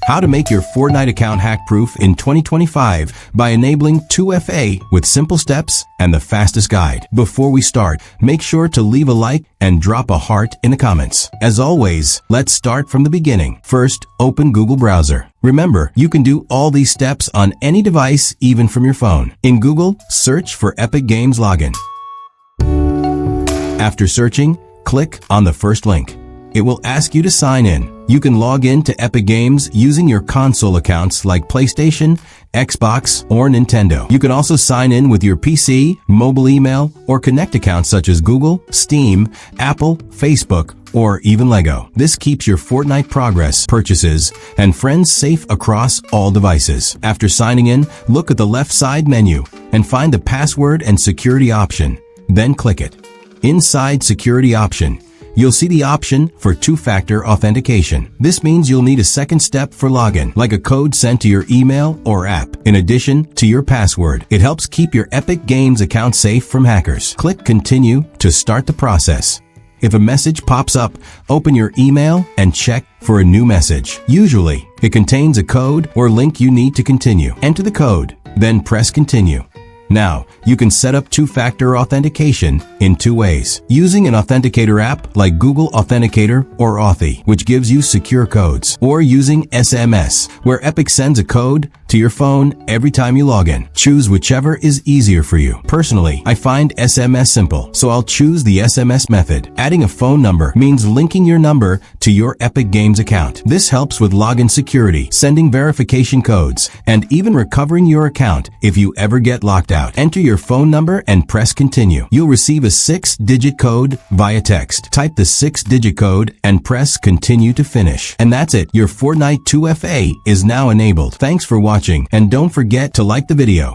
How to make your Fortnite account hack-proof in 2025 by enabling 2FA with simple steps and the fastest guide. Before we start, make sure to leave a like and drop a heart in the comments. As always, let's start from the beginning. First, open Google browser. Remember, you can do all these steps on any device, even from your phone. In Google, search for Epic Games Login. After searching, click on the first link. It will ask you to sign in. You can log in to Epic Games using your console accounts like PlayStation, Xbox, or Nintendo. You can also sign in with your PC, mobile email, or Connect accounts such as Google, Steam, Apple, Facebook, or even Lego. This keeps your Fortnite progress, purchases, and friends safe across all devices. After signing in, look at the left side menu and find the password and security option. Then click it. Inside security option, you'll see the option for two-factor authentication. This means you'll need a second step for login, like a code sent to your email or app, in addition to your password. It helps keep your Epic Games account safe from hackers. Click Continue to start the process. If a message pops up, open your email and check for a new message. Usually, it contains a code or link you need to continue. Enter the code, then press Continue. Now, you can set up two-factor authentication in two ways. Using an Authenticator app like Google Authenticator or Authy, which gives you secure codes, or using SMS, where Epic sends a code to your phone every time you log in. Choose whichever is easier for you. Personally, I find SMS simple, so I'll choose the SMS method. Adding a phone number means linking your number to your Epic Games account. This helps with login security, sending verification codes, and even recovering your account if you ever get locked out. Enter your phone number and press Continue. You'll receive a 6-digit code via text. Type the 6-digit code and press Continue to finish. And that's it. Your Fortnite 2FA is now enabled. Thanks for watching, and don't forget to like the video.